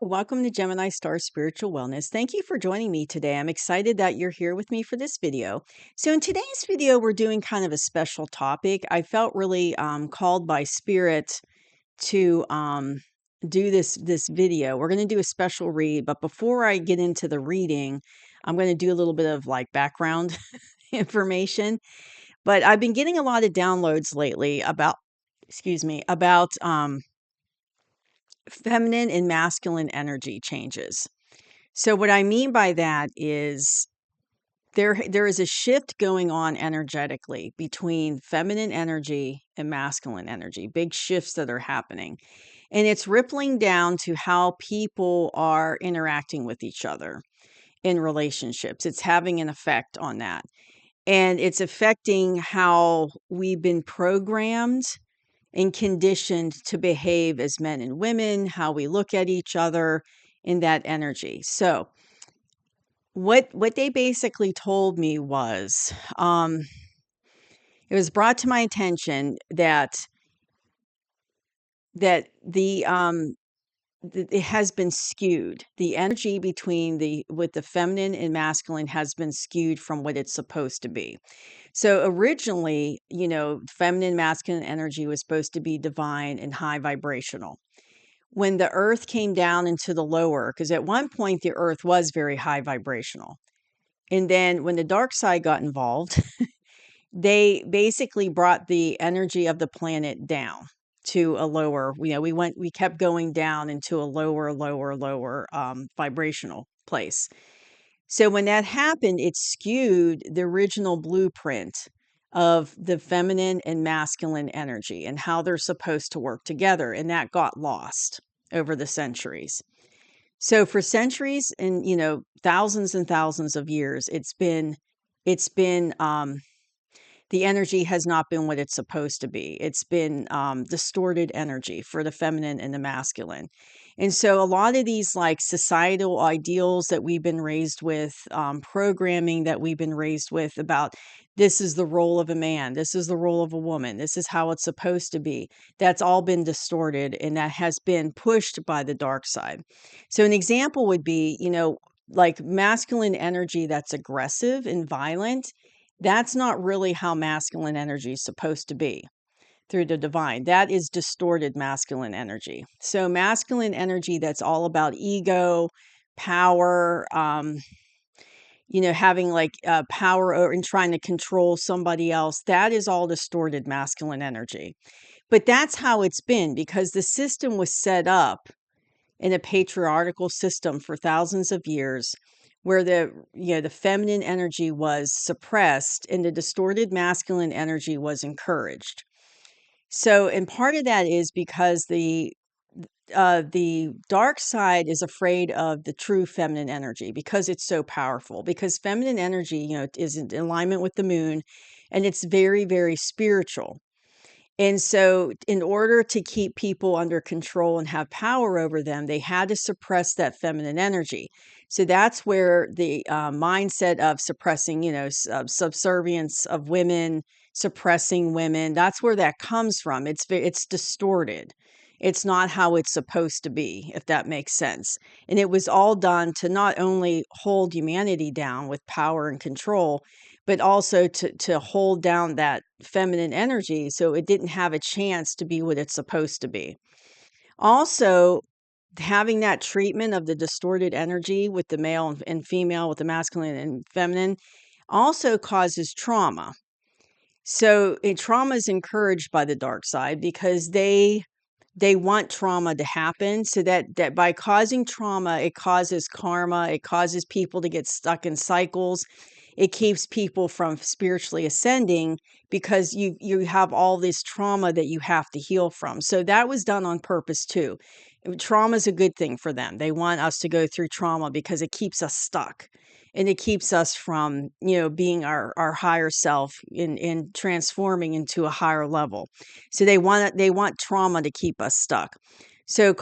Welcome to Gemini Star Spiritual Wellness. Thank you for joining me today. I'm excited that you're here with me for this video. So, in today's video, we're doing kind of a special topic. I felt really called by Spirit to do this video. We're going to do a special read, but before I get into the reading, I'm going to do a little bit of like background information. But I've been getting a lot of downloads lately about feminine and masculine energy changes. So what I mean by that is there is a shift going on energetically between feminine energy and masculine energy, big shifts that are happening. And it's rippling down to how people are interacting with each other in relationships. It's having an effect on that. And it's affecting how we've been programmed and conditioned to behave as men and women, how we look at each other in that energy. So, what they basically told me was, it was brought to my attention that that it has been skewed. The energy between the feminine and masculine has been skewed from what it's supposed to be. So originally, feminine masculine energy was supposed to be divine and high vibrational. When the earth came down into the lower, because at one point the earth was very high vibrational. And then when the dark side got involved, they basically brought the energy of the planet down to a lower, we kept going down into a lower vibrational place. So when that happened, it skewed the original blueprint of the feminine and masculine energy and how they're supposed to work together. And that got lost over the centuries. So for centuries and thousands and thousands of years, it's been the energy has not been what it's supposed to be. It's been distorted energy for the feminine and the masculine. And so a lot of these like societal ideals that we've been raised with, programming that we've been raised with about this is the role of a man, this is the role of a woman, this is how it's supposed to be. That's all been distorted and that has been pushed by the dark side. So an example would be, like masculine energy that's aggressive and violent. That's not really how masculine energy is supposed to be through the divine. That is distorted masculine energy. So, masculine energy that's all about ego, power, having like power and trying to control somebody else, that is all distorted masculine energy. But that's how it's been because the system was set up in a patriarchal system for thousands of years where the feminine energy was suppressed and the distorted masculine energy was encouraged. So, and part of that is because the dark side is afraid of the true feminine energy because it's so powerful. Because feminine energy, is in alignment with the moon, and it's very, very spiritual. And so, in order to keep people under control and have power over them, they had to suppress that feminine energy. So that's where the mindset of suppressing, subservience of women, suppressing women, that's where that comes from. It's distorted. It's not how it's supposed to be, if that makes sense. And it was all done to not only hold humanity down with power and control, but also to hold down that feminine energy so it didn't have a chance to be what it's supposed to be. Also, having that treatment of the distorted energy with the male and female, with the masculine and feminine, also causes trauma. So, trauma is encouraged by the dark side because they want trauma to happen so that by causing trauma, it causes karma, it causes people to get stuck in cycles. It keeps people from spiritually ascending because you have all this trauma that you have to heal from. So that was done on purpose too. Trauma is a good thing for them. They want us to go through trauma because it keeps us stuck and it keeps us from, being our higher self in transforming into a higher level. So they want trauma to keep us stuck. So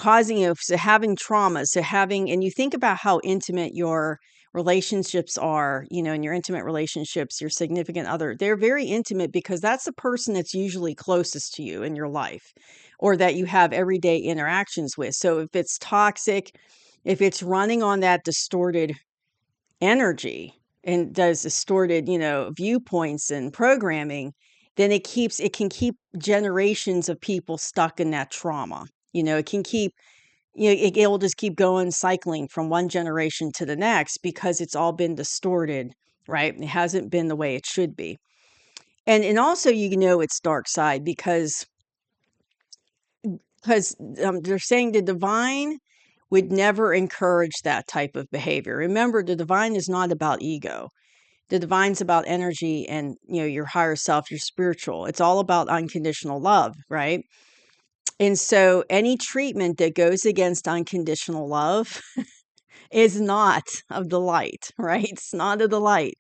having trauma, and you think about how intimate your relationships are, in your intimate relationships, your significant other, they're very intimate because that's the person that's usually closest to you in your life or that you have everyday interactions with. So if it's toxic, if it's running on that distorted energy and does distorted, viewpoints and programming, then it can keep generations of people stuck in that trauma. It can keep, it will just keep going, cycling from one generation to the next because it's all been distorted, right? It hasn't been the way it should be. And also, it's dark side because they're saying the divine would never encourage that type of behavior. Remember, the divine is not about ego. The divine's about energy and, your higher self, your spiritual. It's all about unconditional love, right? And so any treatment that goes against unconditional love is not of the light, right? It's not of the light.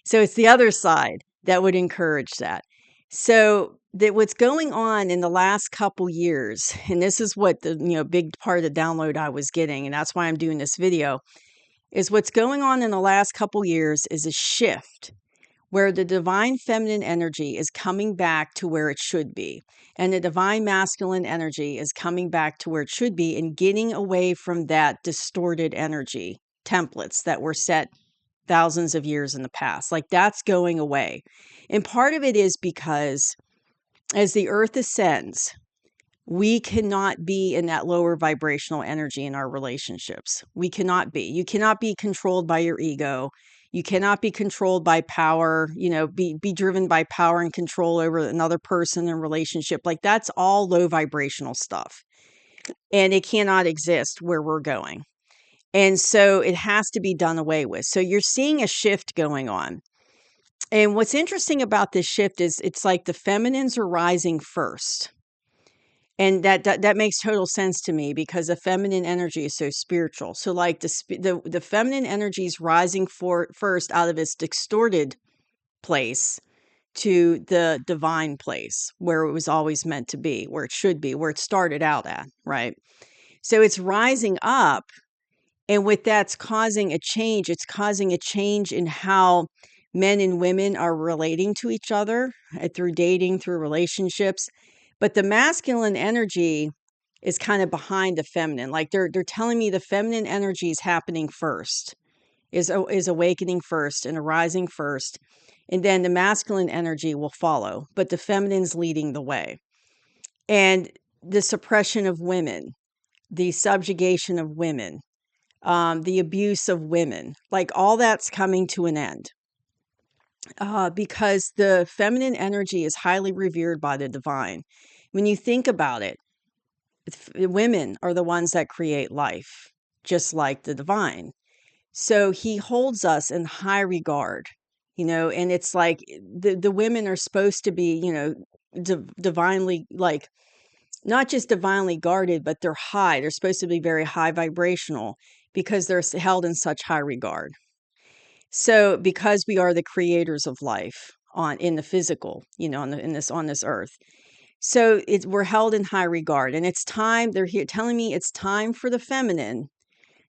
So it's the other side that would encourage that. So that what's going on in the last couple years, and this is what the big part of the download I was getting, and that's why I'm doing this video, is what's going on in the last couple years is a shift where the divine feminine energy is coming back to where it should be. And the divine masculine energy is coming back to where it should be and getting away from that distorted energy templates that were set thousands of years in the past. Like that's going away. And part of it is because as the earth ascends, we cannot be in that lower vibrational energy in our relationships. We cannot be. You cannot be controlled by your ego. You cannot be controlled by power, be driven by power and control over another person in relationship. Like that's all low vibrational stuff. And it cannot exist where we're going. And so it has to be done away with. So you're seeing a shift going on. And what's interesting about this shift is it's like the feminines are rising first. And that makes total sense to me because the feminine energy is so spiritual. So like the feminine energy is rising first out of its distorted place to the divine place where it was always meant to be, where it should be, where it started out at, right? So it's rising up, and with that's causing a change. It's causing a change in how men and women are relating to each other through dating, through relationships. But the masculine energy is kind of behind the feminine. Like they're telling me the feminine energy is happening first, is awakening first and arising first, and then the masculine energy will follow. But the feminine's leading the way. And the suppression of women, the subjugation of women, the abuse of women, like all that's coming to an end. Because the feminine energy is highly revered by the divine. When you think about it, women are the ones that create life, just like the divine. So he holds us in high regard, and it's like the women are supposed to be, divinely, like not just divinely guarded, but they're high. They're supposed to be very high vibrational because they're held in such high regard. So because we are the creators of life in the physical, on this earth. So we're held in high regard, and it's time. They're here telling me it's time for the feminine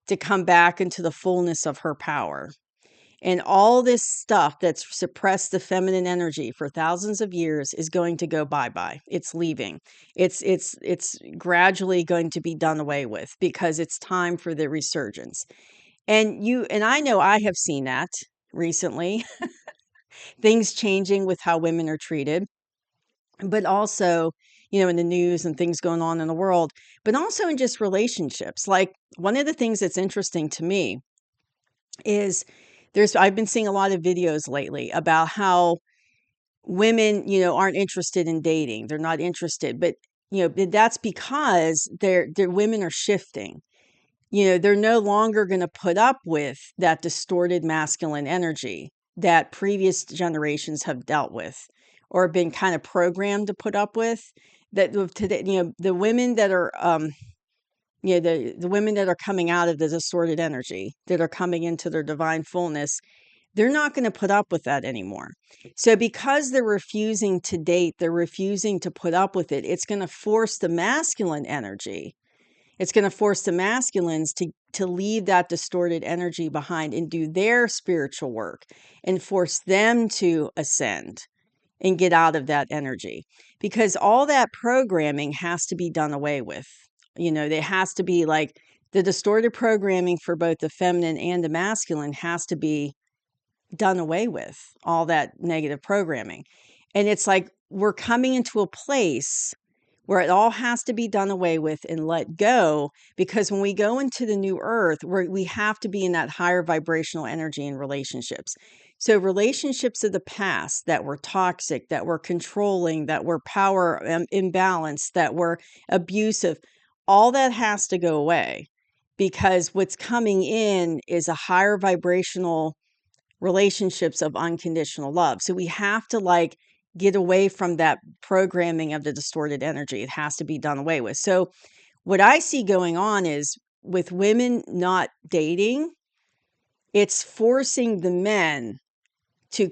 to come back into the fullness of her power. And all this stuff that's suppressed the feminine energy for thousands of years is going to go bye-bye. It's leaving. It's gradually going to be done away with because it's time for the resurgence. And I know I have seen that recently, things changing with how women are treated, but also, in the news and things going on in the world, but also in just relationships. Like one of the things that's interesting to me is I've been seeing a lot of videos lately about how women, aren't interested in dating. They're not interested, but that's because their women are shifting. They're no longer going to put up with that distorted masculine energy that previous generations have dealt with or been kind of programmed to put up with. That today, the women that are the women that are coming out of the distorted energy, that are coming into their divine fullness, they're not going to put up with that anymore. So because they're refusing to date, they're refusing to put up with it, it's going to force the masculine energy. It's going to force the masculines to leave that distorted energy behind and do their spiritual work and force them to ascend and get out of that energy, because all that programming has to be done away with. There has to be like The distorted programming for both the feminine and the masculine has to be done away with, all that negative programming. And it's like we're coming into a place where it all has to be done away with and let go, because when we go into the new earth, we have to be in that higher vibrational energy in relationships. So relationships of the past that were toxic, that were controlling, that were power imbalanced, that were abusive, all that has to go away, because what's coming in is a higher vibrational relationships of unconditional love. So we have to like get away from that programming of the distorted energy. It has to be done away with. So what I see going on is with women not dating, it's forcing the men to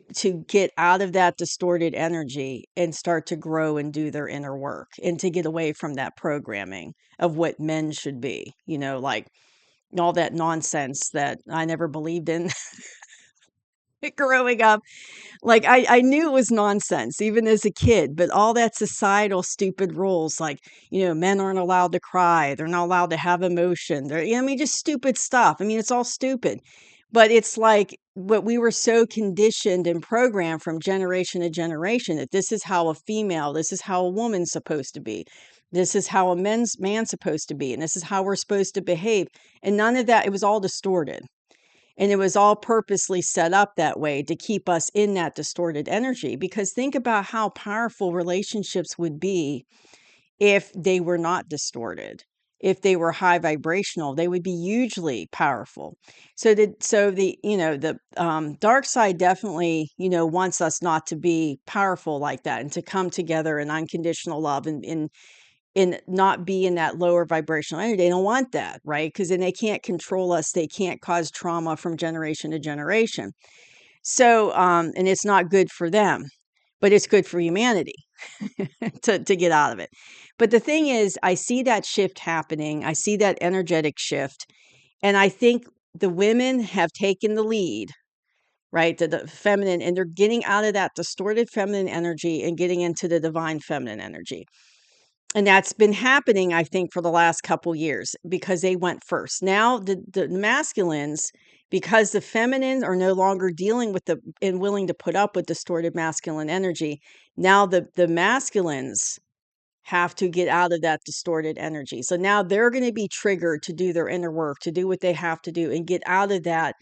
get out of that distorted energy and start to grow and do their inner work and to get away from that programming of what men should be, like all that nonsense that I never believed in growing up. Like, I knew it was nonsense even as a kid, but all that societal stupid rules, like, men aren't allowed to cry, they're not allowed to have emotion. I mean, just stupid stuff. I mean, it's all stupid. But it's like what we were so conditioned and programmed from generation to generation, that this is how a female, this is how a woman's supposed to be. This is how a man's supposed to be, and this is how we're supposed to behave. And none of that, it was all distorted. And it was all purposely set up that way to keep us in that distorted energy. Because think about how powerful relationships would be if they were not distorted. If they were high vibrational, they would be hugely powerful. So the dark side definitely, wants us not to be powerful like that, and to come together in unconditional love, and not be in that lower vibrational energy. They don't want that, right? Because then they can't control us. They can't cause trauma from generation to generation. So, and it's not good for them, but it's good for humanity to get out of it. But the thing is, I see that shift happening. I see that energetic shift. And I think the women have taken the lead, right? The feminine, and they're getting out of that distorted feminine energy and getting into the divine feminine energy. And that's been happening, I think, for the last couple years because they went first. Now the masculines, because the feminines are no longer dealing with and willing to put up with distorted masculine energy, now the masculines have to get out of that distorted energy. So now they're going to be triggered to do their inner work, to do what they have to do and get out of that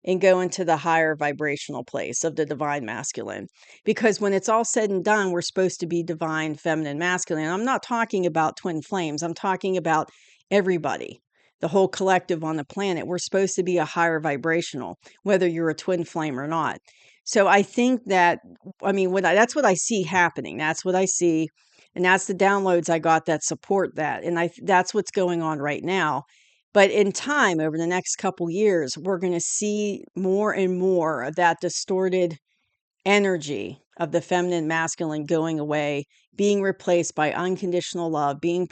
and go into the higher vibrational place of the divine masculine. Because when it's all said and done, we're supposed to be divine feminine masculine. I'm not talking about twin flames. I'm talking about everybody, the whole collective on the planet. We're supposed to be a higher vibrational, whether you're a twin flame or not. So I think that, I mean, that's what I see happening. That's what I see. And that's the downloads I got that support that. And that's what's going on right now. But in time, over the next couple years, we're going to see more and more of that distorted energy of the feminine masculine going away, being replaced by unconditional love, being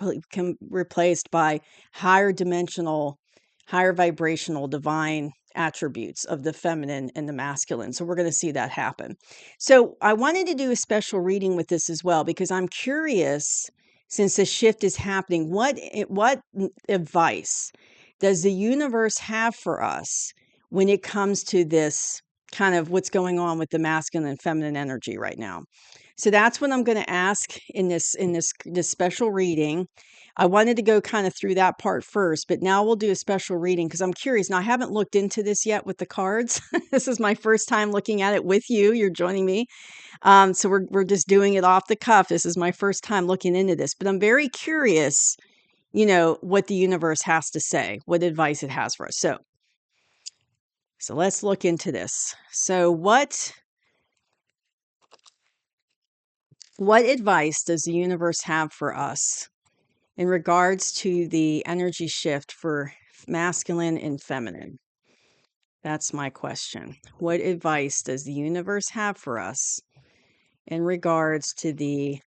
replaced by higher dimensional, higher vibrational, divine attributes of the feminine and the masculine. So we're going to see that happen. So I wanted to do a special reading with this as well, because I'm curious, since the shift is happening, what advice does the universe have for us when it comes to this kind of what's going on with the masculine and feminine energy right now? So that's what I'm going to ask in this special reading. I wanted to go kind of through that part first, but now we'll do a special reading because I'm curious. Now, I haven't looked into this yet with the cards. This is my first time looking at it with you. You're joining me. So we're just doing it off the cuff. This is my first time looking into this, but I'm very curious, what the universe has to say, what advice it has for us. So let's look into this. So what advice does the universe have for us in regards to the energy shift for masculine and feminine? That's my question. What advice does the universe have for us in regards to the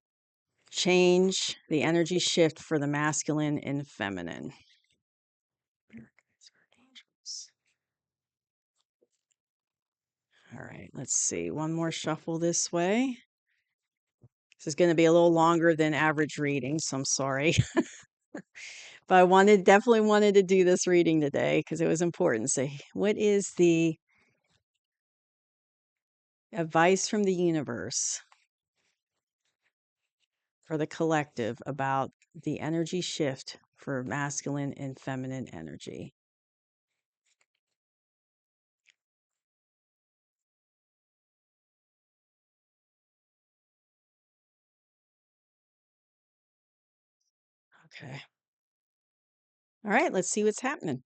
change, the energy shift for the masculine and feminine? All right, let's see. One more shuffle this way. This is going to be a little longer than average reading, so I'm sorry. But I definitely wanted to do this reading today because it was important. So, what is the advice from the universe for the collective about the energy shift for masculine and feminine energy? Okay. All right, let's see what's happening.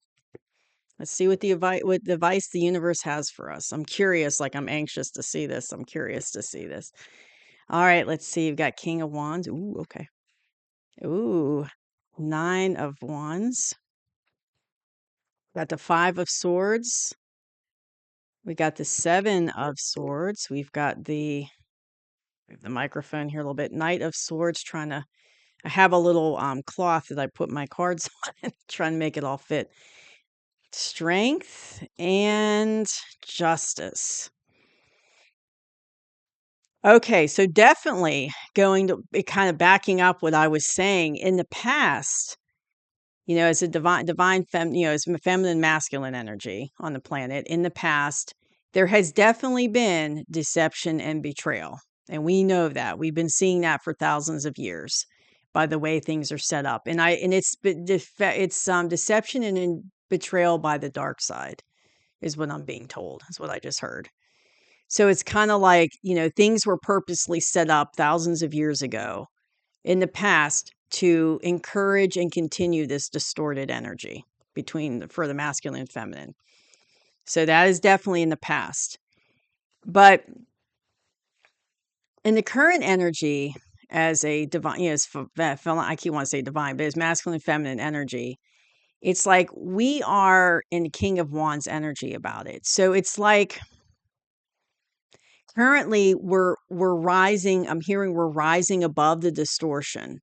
Let's see what the advice the universe has for us. I'm curious, like I'm anxious to see this. I'm curious to see this. All right, let's see. You've got King of Wands. Ooh, okay. Ooh, Nine of Wands. Got the Five of Swords. We got the Seven of Swords. We've got the microphone here a little bit. Knight of Swords trying to I have a little cloth that I put my cards on, trying to make it all fit. Strength and Justice. Okay, so definitely going to be kind of backing up what I was saying in the past, as a as feminine masculine energy on the planet in the past, there has definitely been deception and betrayal. And we know that. We've been seeing that for thousands of years by the way things are set up. And it's deception and betrayal by the dark side is what I'm being told. Is what I just heard. So it's kind of like, things were purposely set up thousands of years ago in the past to encourage and continue this distorted energy for the masculine and feminine. So that is definitely in the past. But in the current energy, as a divine, I keep want to say divine, but as masculine and feminine energy, it's like we are in the King of Wands energy about it. So it's like currently we're rising. I'm hearing we're rising above the distortion.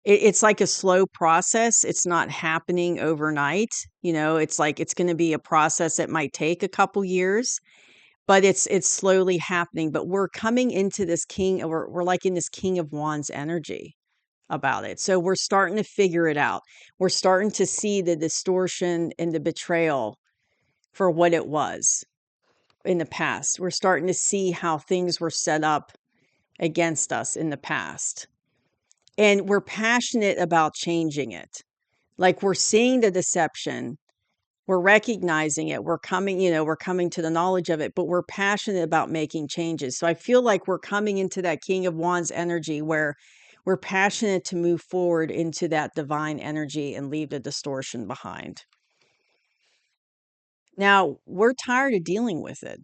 It's like a slow process. It's not happening overnight. It's like it's going to be a process that might take a couple years, but it's slowly happening. But we're coming into this we're like in this King of Wands energy about it. So we're starting to figure it out. We're starting to see the distortion and the betrayal for what it was in the past. We're starting to see how things were set up against us in the past. And we're passionate about changing it. Like we're seeing the deception, we're recognizing it, we're coming to the knowledge of it, but we're passionate about making changes. So I feel like we're coming into that King of Wands energy where we're passionate to move forward into that divine energy and leave the distortion behind. Now, we're tired of dealing with it.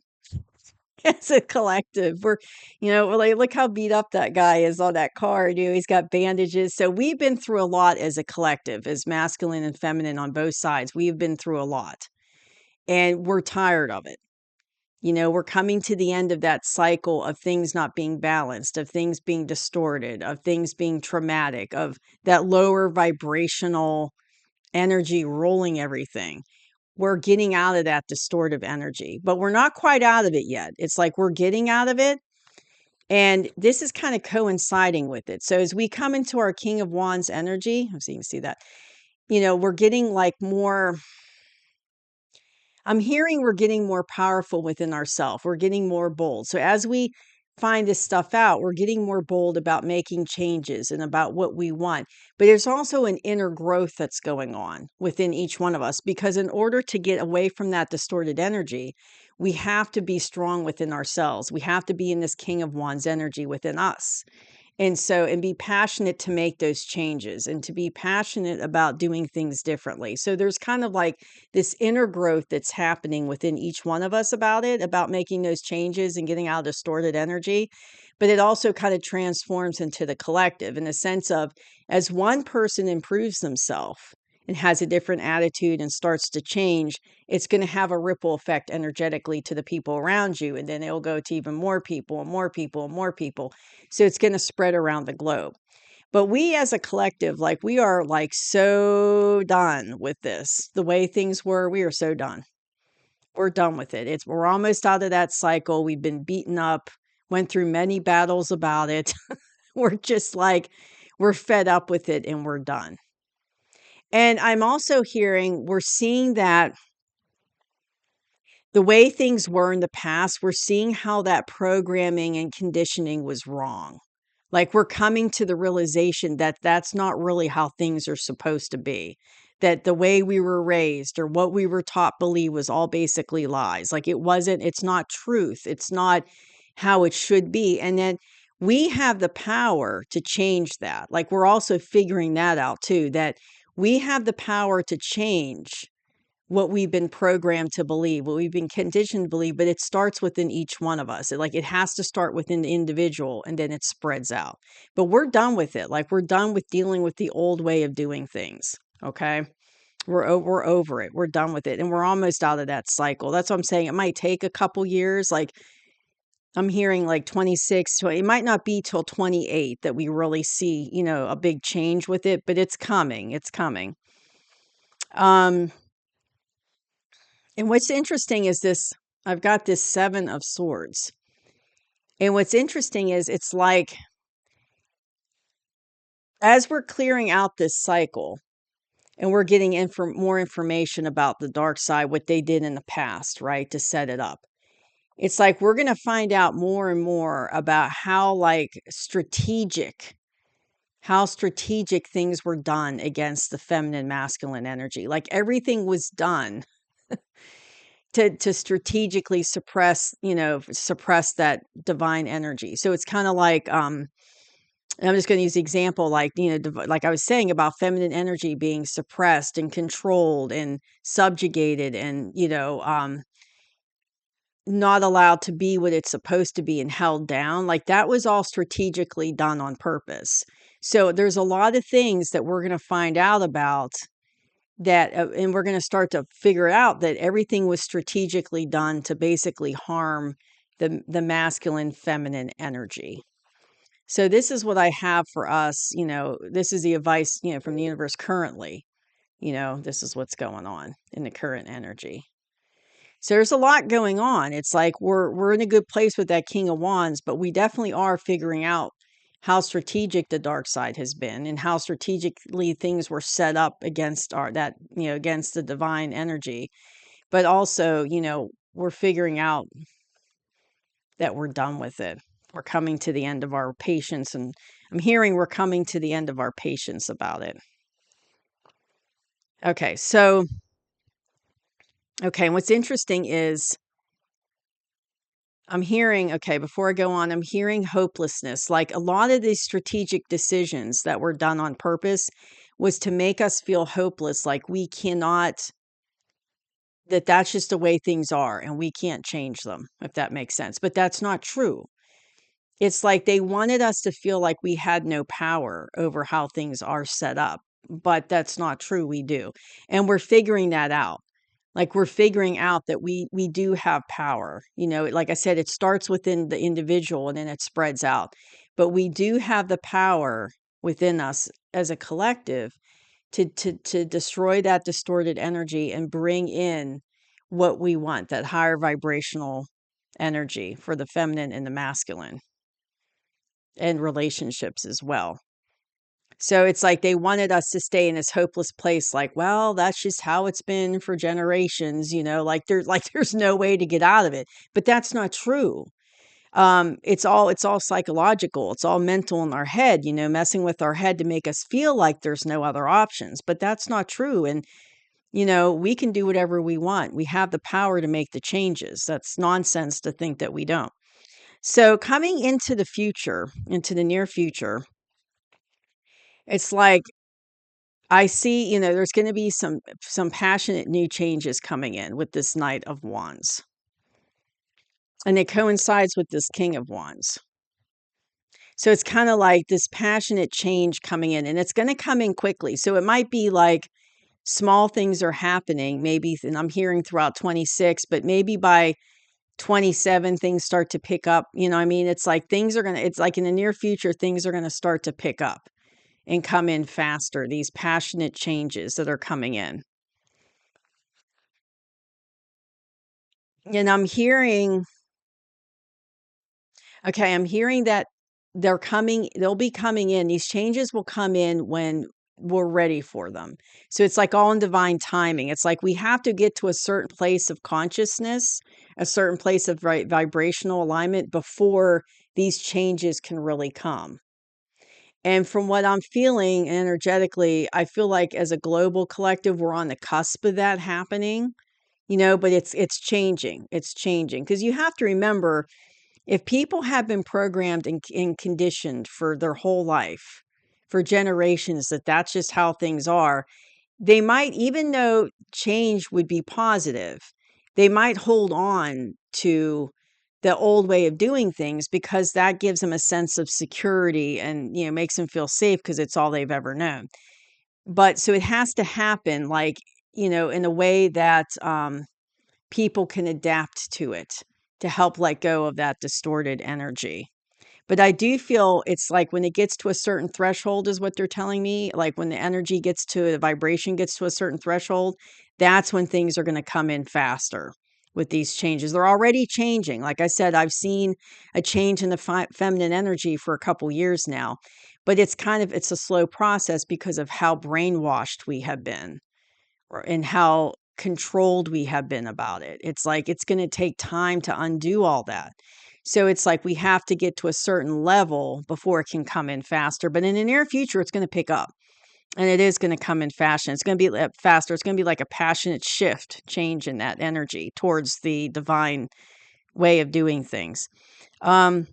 As a collective, we're like, look how beat up that guy is on that card. He's got bandages. So we've been through a lot as a collective, as masculine and feminine on both sides. We've been through a lot and we're tired of it. We're coming to the end of that cycle of things not being balanced, of things being distorted, of things being traumatic, of that lower vibrational energy rolling everything. We're getting out of that distortive energy, but we're not quite out of it yet. It's like we're getting out of it. And this is kind of coinciding with it. So as we come into our King of Wands energy, so you can see that, we're getting like more, I'm hearing we're getting more powerful within ourselves. We're getting more bold. So as we find this stuff out, we're getting more bold about making changes and about what we want. But there's also an inner growth that's going on within each one of us because in order to get away from that distorted energy, we have to be strong within ourselves. We have to be in this King of Wands energy within us. And be passionate to make those changes and to be passionate about doing things differently. So there's kind of like this inner growth that's happening within each one of us about it, about making those changes and getting out of distorted energy. But it also kind of transforms into the collective in the sense of as one person improves themselves and has a different attitude and starts to change, it's going to have a ripple effect energetically to the people around you. And then it'll go to even more people and more people and more people. So it's going to spread around the globe. But we as a collective, like we are like so done with this. The way things were, we are so done. We're done with it. We're almost out of that cycle. We've been beaten up, went through many battles about it. We're just like, we're fed up with it and we're done. And I'm also hearing we're seeing that the way things were in the past, we're seeing how that programming and conditioning was wrong. Like we're coming to the realization that that's not really how things are supposed to be. That the way we were raised or what we were taught believe was all basically lies. Like it's not truth. It's not how it should be. And then we have the power to change that. Like we're also figuring that out too, that we have the power to change what we've been programmed to believe, what we've been conditioned to believe, but it starts within each one of us. It has to start within the individual and then it spreads out. But we're done with it. Like we're done with dealing with the old way of doing things. Okay. We're over it. We're done with it. And we're almost out of that cycle. That's what I'm saying. It might take a couple years. Like I'm hearing like 26, it might not be till 28 that we really see, a big change with it, but it's coming. It's coming. Um, And what's interesting is this, I've got this 7 of swords. And what's interesting is it's like as we're clearing out this cycle and we're getting more information about the dark side, what they did in the past, right, to set it up. It's like we're going to find out more and more about how strategic things were done against the feminine masculine energy. Like everything was done to strategically suppress that divine energy. So it's kind of like and I'm just going to use the example like like I was saying about feminine energy being suppressed and controlled and subjugated and not allowed to be what it's supposed to be and held down. Like that was all strategically done on purpose. So there's a lot of things that we're going to find out about that and we're going to start to figure out that everything was strategically done to basically harm the masculine feminine energy. So this is what I have for us, this is the advice, from the universe currently. This is what's going on in the current energy. So there's a lot going on. It's like we're in a good place with that King of Wands, but we definitely are figuring out how strategic the dark side has been and how strategically things were set up against the divine energy. But also, we're figuring out that we're done with it. We're coming to the end of our patience, and I'm hearing we're coming to the end of our patience about it. Okay, so what's interesting is I'm hearing, okay, before I go on, I'm hearing hopelessness. Like a lot of these strategic decisions that were done on purpose was to make us feel hopeless, like we cannot, that's just the way things are and we can't change them, if that makes sense. But that's not true. It's like they wanted us to feel like we had no power over how things are set up, but that's not true. We do. And we're figuring that out. Like we're figuring out that we do have power. Like I said, it starts within the individual and then it spreads out. But we do have the power within us as a collective to destroy that distorted energy and bring in what we want, that higher vibrational energy for the feminine and the masculine and relationships as well. So it's like they wanted us to stay in this hopeless place, like, well, that's just how it's been for generations, there's no way to get out of it. But that's not true. It's all psychological. It's all mental in our head, messing with our head to make us feel like there's no other options. But that's not true. And we can do whatever we want. We have the power to make the changes. That's nonsense to think that we don't. So coming into the future, into the near future, it's like I see, there's going to be some passionate new changes coming in with this Knight of Wands. And it coincides with this King of Wands. So it's kind of like this passionate change coming in and it's going to come in quickly. So it might be like small things are happening maybe and I'm hearing throughout 26, but maybe by 27 things start to pick up. I mean, it's like it's like in the near future things are going to start to pick up and come in faster, these passionate changes that are coming in. And I'm hearing that they'll be coming in. These changes will come in when we're ready for them. So it's like all in divine timing. It's like we have to get to a certain place of consciousness, a certain place of vibrational alignment before these changes can really come. And from what I'm feeling energetically, I feel like as a global collective, we're on the cusp of that happening, but it's changing. It's changing because you have to remember if people have been programmed and conditioned for their whole life, for generations, that that's just how things are, they might, even though change would be positive, they might hold on to the old way of doing things because that gives them a sense of security and, makes them feel safe because it's all they've ever known. But so it has to happen like, in a way that people can adapt to it to help let go of that distorted energy. But I do feel it's like when it gets to a certain threshold is what they're telling me, like when the energy gets to the vibration gets to a certain threshold, that's when things are going to come in faster with these changes. They're already changing. Like I said, I've seen a change in the feminine energy for a couple years now, but it's a slow process because of how brainwashed we have been and how controlled we have been about it. It's like it's going to take time to undo all that. So it's like we have to get to a certain level before it can come in faster. But in the near future, it's going to pick up and it is going to come in fashion. It's going to be faster. It's going to be like a passionate shift, change in that energy towards the divine way of doing things. The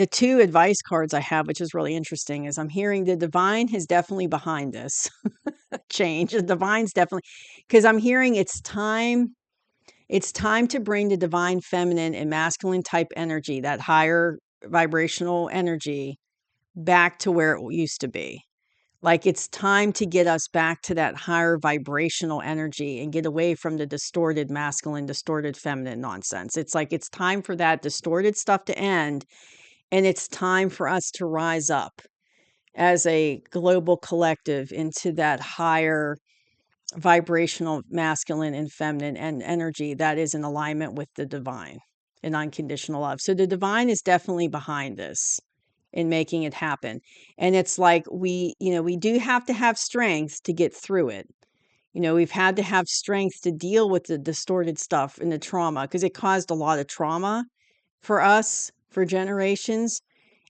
two advice cards I have, which is really interesting, is I'm hearing the divine is definitely behind this change. The divine's definitely, because I'm hearing it's time. It's time to bring the divine feminine and masculine type energy, that higher vibrational energy, back to where it used to be. Like it's time to get us back to that higher vibrational energy and get away from the distorted masculine, distorted feminine nonsense. It's like it's time for that distorted stuff to end. And it's time for us to rise up as a global collective into that higher vibrational masculine and feminine and energy that is in alignment with the divine and unconditional love. So the divine is definitely behind this in making it happen. And it's like we do have to have strength to get through it. We've had to have strength to deal with the distorted stuff and the trauma because it caused a lot of trauma for us for generations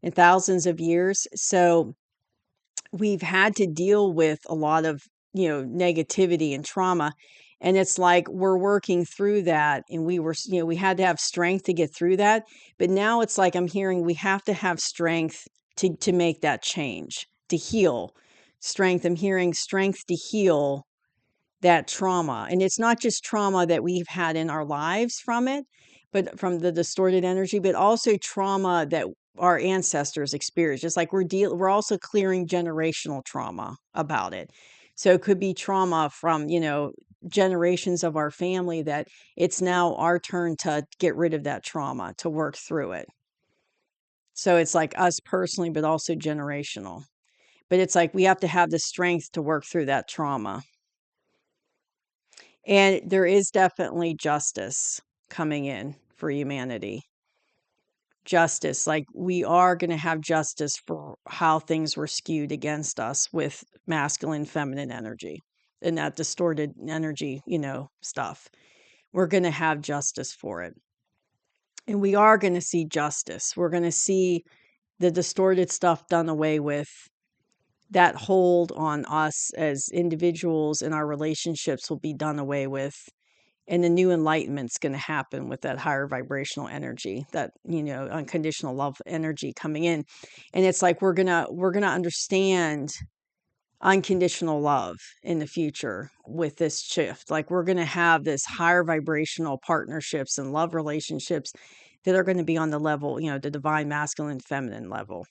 and thousands of years. So we've had to deal with a lot of, negativity and trauma. And it's like we're working through that. And we had to have strength to get through that. But now it's like I'm hearing we have to have strength to make that change, to heal. Strength. I'm hearing strength to heal that trauma. And it's not just trauma that we've had in our lives from it, but from the distorted energy, but also trauma that our ancestors experienced. Just like we're also clearing generational trauma about it. So it could be trauma from, generations of our family that it's now our turn to get rid of that trauma, to work through it. So it's like us personally, but also generational. But it's like we have to have the strength to work through that trauma. And there is definitely justice coming in for humanity. Justice, like we are going to have justice for how things were skewed against us with masculine, feminine energy and that distorted energy, stuff. We're going to have justice for it. And we are going to see justice. We're going to see the distorted stuff done away with. That hold on us as individuals in our relationships will be done away with. And the new enlightenment's going to happen with that higher vibrational energy, that, unconditional love energy coming in. And it's like we're going to understand unconditional love in the future with this shift. Like we're going to have this higher vibrational partnerships and love relationships that are going to be on the level, the divine masculine feminine level.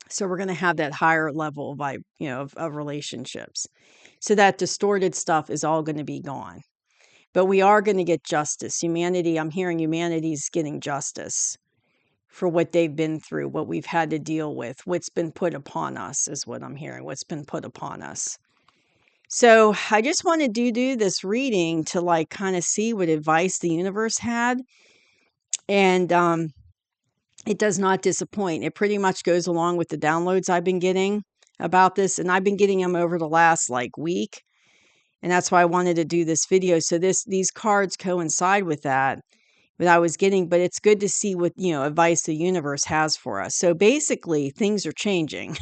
So we're going to have that higher level of relationships. So that distorted stuff is all going to be gone. But we are going to get justice. Humanity, I'm hearing humanity's getting justice for what they've been through, what we've had to deal with, what's been put upon us is what I'm hearing, what's been put upon us. So I just wanted to do this reading to like kind of see what advice the universe had. And It does not disappoint. It pretty much goes along with the downloads I've been getting about this, and I've been getting them over the last like week, and that's why I wanted to do this video. So these cards coincide with that I was getting, but it's good to see what, advice the universe has for us. So basically, things are changing.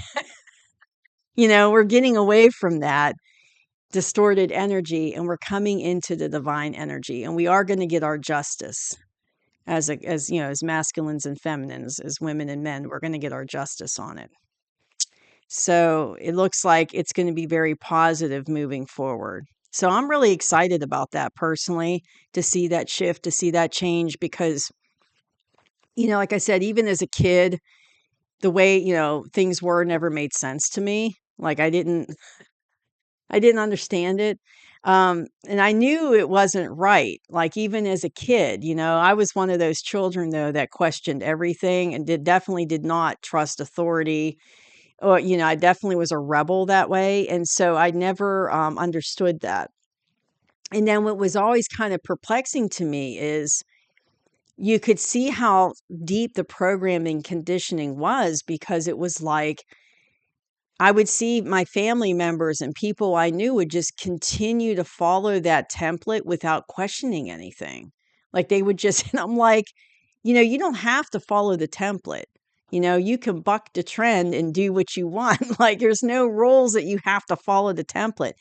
We're getting away from that distorted energy and we're coming into the divine energy, and we are going to get our justice as masculines and feminines, as women and men. We're going to get our justice on it. So it looks like it's going to be very positive moving forward. So I'm really excited about that personally, to see that shift, to see that change, because like I said, even as a kid, the way, things were never made sense to me. Like I didn't understand it. And I knew it wasn't right. Like even as a kid, I was one of those children though that questioned everything and definitely did not trust authority. Or, I definitely was a rebel that way. And so I never understood that. And then what was always kind of perplexing to me is you could see how deep the programming conditioning was, because it was like I would see my family members and people I knew would just continue to follow that template without questioning anything. Like they would just, and I'm like, you don't have to follow the template. You can buck the trend and do what you want. Like there's no rules that you have to follow the template.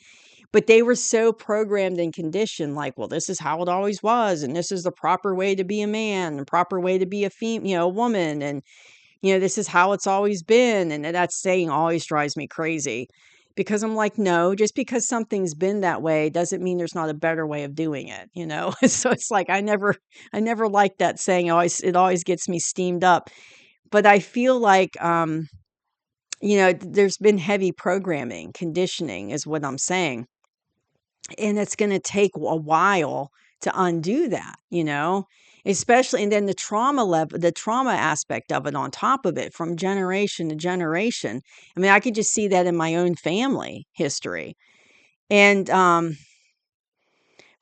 But they were so programmed and conditioned, like, well, this is how it always was, and this is the proper way to be a man, the proper way to be a woman, and this is how it's always been. And that saying always drives me crazy, because I'm like, no, just because something's been that way doesn't mean there's not a better way of doing it. So it's like I never liked that saying. It always gets me steamed up. But I feel like there's been heavy programming, conditioning is what I'm saying. And it's going to take a while to undo that. Especially, and then the trauma aspect of it on top of it, from generation to generation. I mean, I could just see that in my own family history. And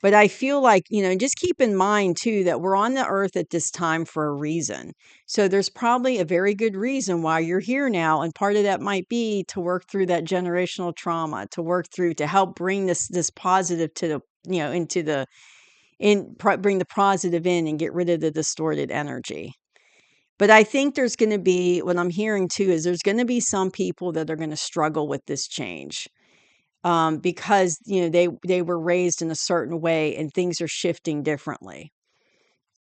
but I feel like, just keep in mind too that we're on the earth at this time for a reason. So there's probably a very good reason why you're here now. And part of that might be to work through that generational trauma, to help bring this positive to the, into the, bring the positive in and get rid of the distorted energy. But I think there's going to be, what I'm hearing too, is there's going to be some people that are going to struggle with this change, because they were raised in a certain way and things are shifting differently.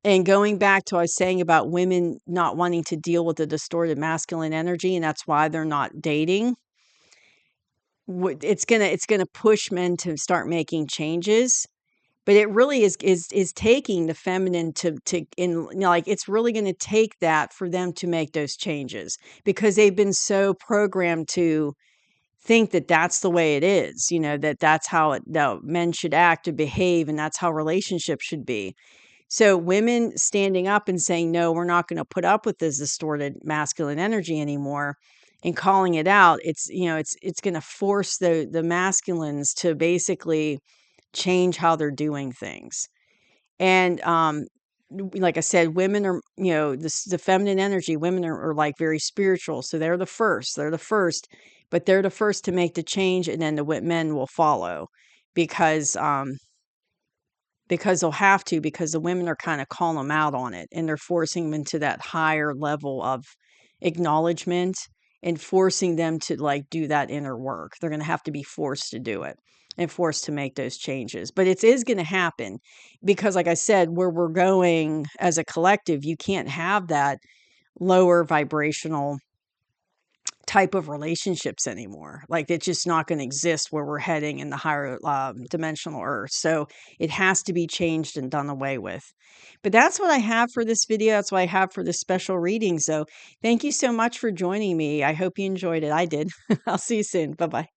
And going back to what I was saying about women not wanting to deal with the distorted masculine energy, and that's why they're not dating. It's gonna push men to start making changes, but it really is taking the feminine like it's really going to take that for them to make those changes, because they've been so programmed to think that that's the way it is, that's how men should act or behave, and that's how relationships should be. So women standing up and saying, no, we're not going to put up with this distorted masculine energy anymore, and calling it out, it's going to force the masculines to basically change how they're doing things. And like I said, women are, the feminine energy, women are like very spiritual. So but they're the first to make the change, and then the men will follow, because they'll have to, because the women are kind of calling them out on it, and they're forcing them into that higher level of acknowledgement, and forcing them to like do that inner work. They're going to have to be forced to do it and forced to make those changes. But it is going to happen, because like I said, where we're going as a collective, you can't have that lower vibrational type of relationships anymore. Like it's just not going to exist where we're heading in the higher dimensional earth. So it has to be changed and done away with. But that's what I have for this video. That's what I have for this special reading. So thank you so much for joining me. I hope you enjoyed it. I did. I'll see you soon. Bye-bye.